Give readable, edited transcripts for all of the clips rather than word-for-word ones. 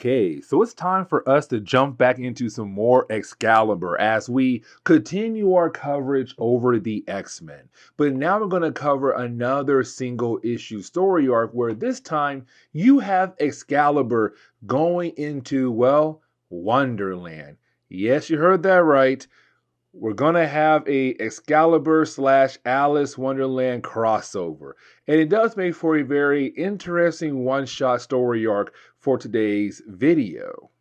Okay, so it's time for us to jump back into some more Excalibur as we continue our coverage over the X-Men. But now we're going to cover another single issue story arc where this time you have Excalibur going into, well, Wonderland. Yes, you heard that right. We're going to have a Excalibur / Alice Wonderland crossover. And it does make for a very interesting one-shot story arc for today's video.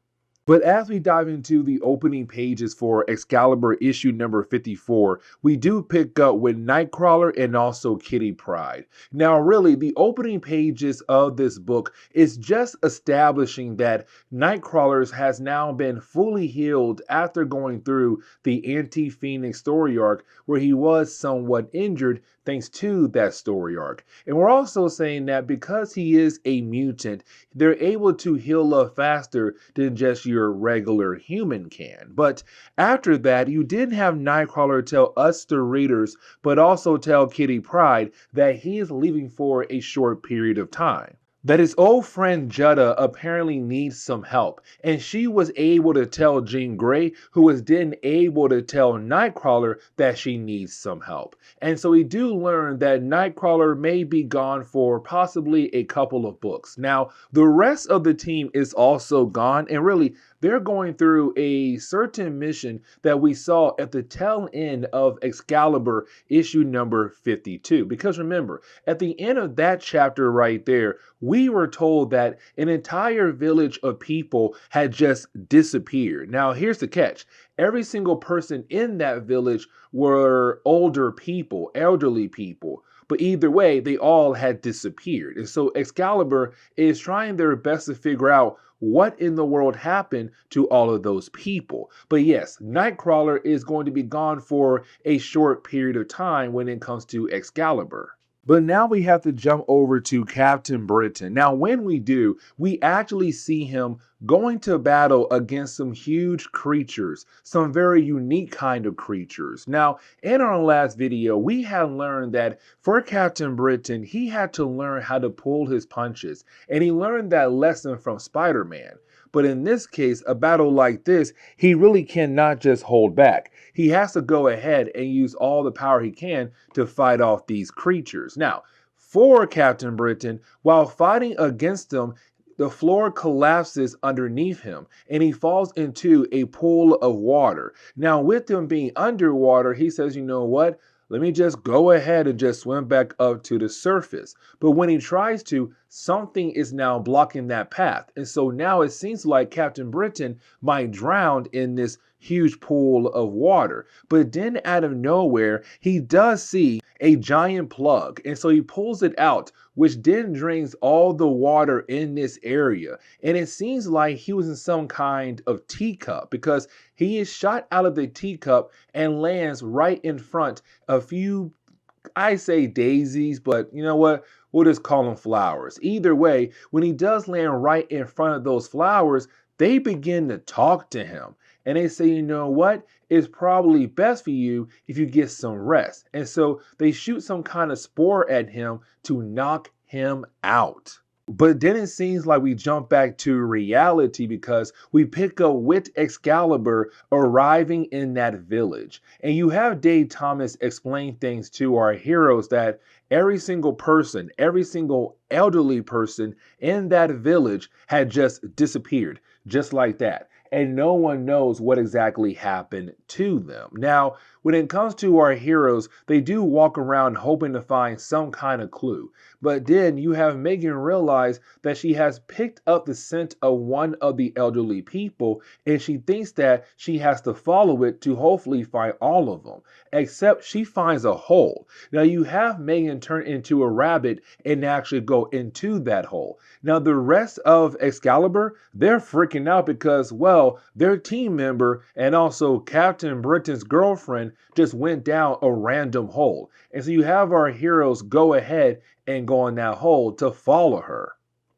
But as we dive into the opening pages for Excalibur issue number 54, we do pick up with Nightcrawler and also Kitty Pryde. Now, really, the opening pages of this book is just establishing that Nightcrawler has now been fully healed after going through the Anti-Phoenix story arc, where he was somewhat injured thanks to that story arc. And we're also saying that because he is a mutant, they're able to heal up faster than just your regular human can. But after that, you didn't have Nightcrawler tell us, the readers, but also tell Kitty Pryde that he is leaving for a short period of time. That his old friend Jutta apparently needs some help, and she was able to tell Jean Grey, who was then able to tell Nightcrawler that she needs some help. And so we do learn that Nightcrawler may be gone for possibly a couple of books. Now, the rest of the team is also gone, and really, they're going through a certain mission that we saw at the tail end of Excalibur issue number 52. Because remember, at the end of that chapter right there, we were told that an entire village of people had just disappeared. Now, here's the catch. Every single person in that village were older people, elderly people. But either way, they all had disappeared. And so Excalibur is trying their best to figure out what in the world happened to all of those people. But yes, Nightcrawler is going to be gone for a short period of time when it comes to Excalibur. But now we have to jump over to Captain Britain. Now, when we do, we actually see him going to battle against some huge creatures, some very unique kind of creatures. Now, in our last video, we had learned that for Captain Britain, he had to learn how to pull his punches, and he learned that lesson from Spider-Man. But in this case, a battle like this, he really cannot just hold back. He has to go ahead and use all the power he can to fight off these creatures. Now, for Captain Britain, while fighting against them, the floor collapses underneath him and he falls into a pool of water. Now, with him being underwater, he says, you know what? Let me just go ahead and just swim back up to the surface. But when he tries to, something is now blocking that path. And so now it seems like Captain Britain might drown in this huge pool of water. But then out of nowhere, he does see a giant plug. And so he pulls it out, which then drains all the water in this area. And it seems like he was in some kind of teacup because he is shot out of the teacup and lands right in front of a few, I say daisies, but you know what? We'll just call them flowers. Either way, when he does land right in front of those flowers, they begin to talk to him. And they say, you know what? It's probably best for you if you get some rest. And so they shoot some kind of spore at him to knock him out. But then it seems like we jump back to reality because we pick up with Excalibur arriving in that village. And you have Dave Thomas explain things to our heroes that every single person, every single elderly person in that village had just disappeared, just like that. And no one knows what exactly happened to them. Now, when it comes to our heroes, they do walk around hoping to find some kind of clue. But then you have Megan realize that she has picked up the scent of one of the elderly people, and she thinks that she has to follow it to hopefully find all of them. Except she finds a hole. Now you have Megan turn into a rabbit and actually go into that hole. Now the rest of Excalibur, they're freaking out because, well, their team member and also Captain Britain's girlfriend just went down a random hole. And so you have our heroes go ahead and go in that hole to follow her.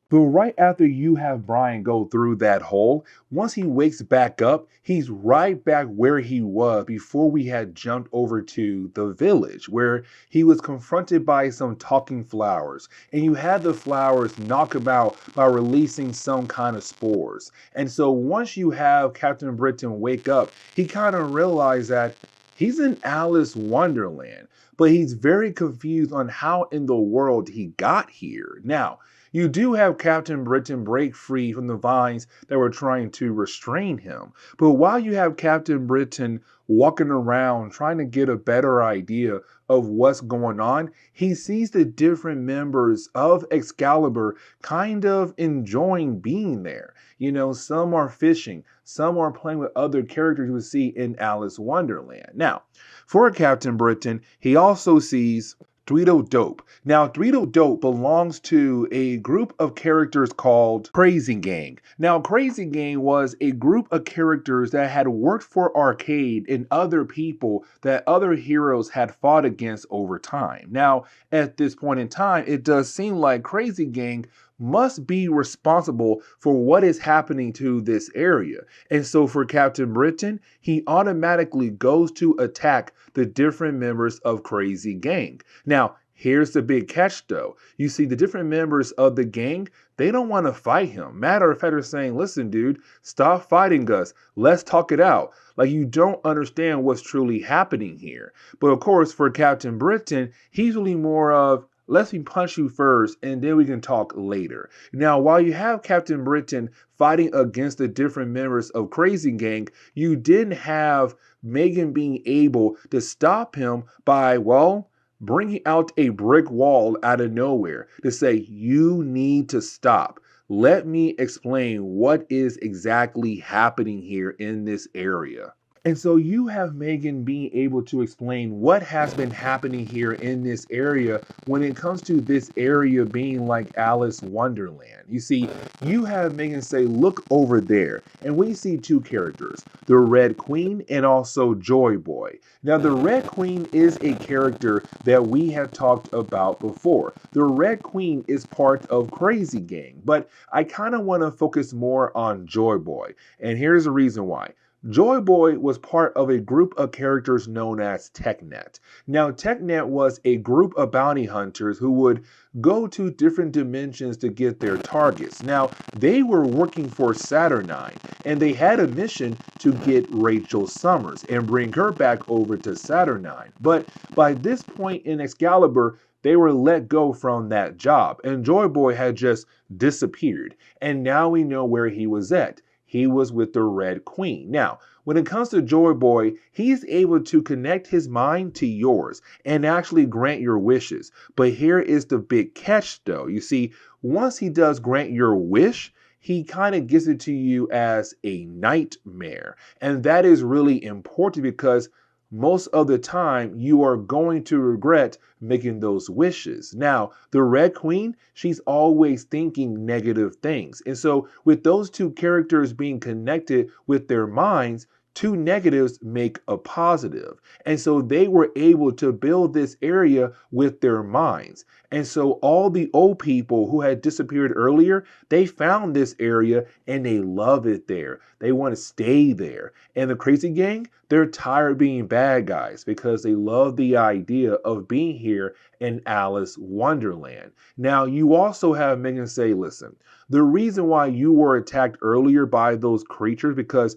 But right after you have Brian go through that hole, once he wakes back up, he's right back where he was before we had jumped over to the village, where he was confronted by some talking flowers. And you had the flowers knock him out by releasing some kind of spores. And so once you have Captain Britain wake up, he kind of realized that he's in Alice Wonderland, but he's very confused on how in the world he got here. Now, you do have Captain Britain break free from the vines that were trying to restrain him. But while you have Captain Britain walking around trying to get a better idea of what's going on, he sees the different members of Excalibur kind of enjoying being there. You know, some are fishing, some are playing with other characters you would see in Alice Wonderland. Now, for Captain Britain, he also sees Tweedledope. Now, Tweedledope belongs to a group of characters called Crazy Gang. Now, Crazy Gang was a group of characters that had worked for Arcade and other people that other heroes had fought against over time. Now, at this point in time, it does seem like Crazy Gang must be responsible for what is happening to this area. And so for Captain Britain, he automatically goes to attack the different members of Crazy Gang. Now, here's the big catch though. You see, the different members of the gang, they don't want to fight him. Matter of fact, they're saying, listen, dude, stop fighting us. Let's talk it out. Like, you don't understand what's truly happening here. But of course, for Captain Britain, he's really more of, let me punch you first, and then we can talk later. Now, while you have Captain Britain fighting against the different members of Crazy Gang, you didn't have Megan being able to stop him by, well, bringing out a brick wall out of nowhere to say, you need to stop. Let me explain what is exactly happening here in this area. And so you have Megan being able to explain what has been happening here in this area when it comes to this area being like Alice Wonderland. You see, you have Megan say, look over there. And we see two characters, the Red Queen and also Joy Boy. Now, the Red Queen is a character that we have talked about before. The Red Queen is part of Crazy Gang, but I kind of want to focus more on Joy Boy. And here's the reason why. Joy Boy was part of a group of characters known as TechNet. Now, TechNet was a group of bounty hunters who would go to different dimensions to get their targets. Now, they were working for Saturnine, and they had a mission to get Rachel Summers and bring her back over to Saturnine. But by this point in Excalibur, they were let go from that job, and Joy Boy had just disappeared. And now we know where he was at. He was with the Red Queen. Now, when it comes to Joy Boy, he's able to connect his mind to yours and actually grant your wishes. But here is the big catch though. You see, once he does grant your wish, he kind of gives it to you as a nightmare. And that is really important because most of the time you are going to regret making those wishes. Now, the Red Queen, she's always thinking negative things. And so with those two characters being connected with their minds, two negatives make a positive. And so they were able to build this area with their minds. And so all the old people who had disappeared earlier, they found this area and they love it there. They want to stay there. And the Crazy Gang, they're tired of being bad guys because they love the idea of being here in Alice Wonderland. Now, you also have Megan say, listen, the reason why you were attacked earlier by those creatures because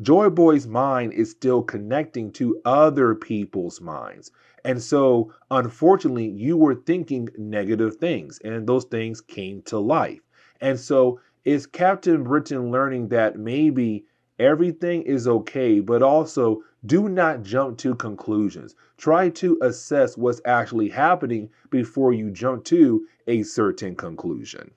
Joy Boy's mind is still connecting to other people's minds. And so, unfortunately, you were thinking negative things, and those things came to life. And so, is Captain Britain learning that maybe everything is okay, but also do not jump to conclusions. Try to assess what's actually happening before you jump to a certain conclusion.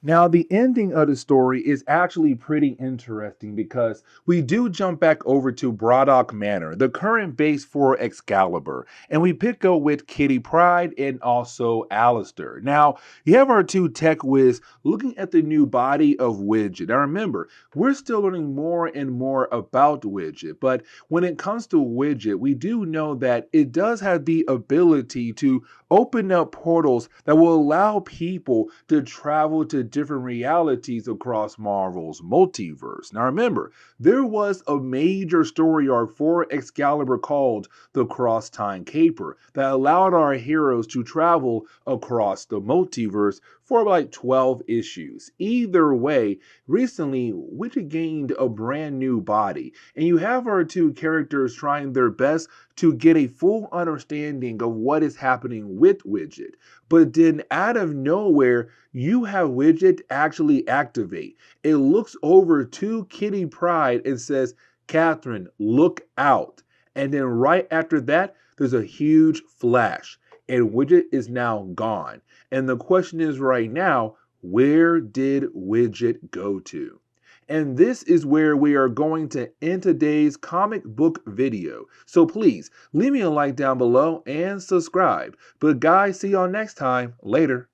Now, the ending of the story is actually pretty interesting because we do jump back over to Braddock Manor, the current base for Excalibur, and we pick up with Kitty Pryde and also Alistair. Now, you have our two tech whiz looking at the new body of Widget. Now, remember, we're still learning more and more about Widget, but when it comes to Widget, we do know that it does have the ability to open up portals that will allow people to travel to different realities across Marvel's multiverse. Now remember, there was a major story arc for Excalibur called the Cross Time Caper that allowed our heroes to travel across the multiverse for like 12 issues. Either way, recently Widget gained a brand new body, and you have our two characters trying their best to get a full understanding of what is happening with Widget. But then out of nowhere, you have Widget actually activate. It looks over to Kitty Pryde and says, "Catherine, look out." And then right after that, there's a huge flash, and Widget is now gone. And the question is right now, where did Widget go to? And this is where we are going to end today's comic book video. So please leave me a like down below and subscribe. But guys, see y'all next time. Later.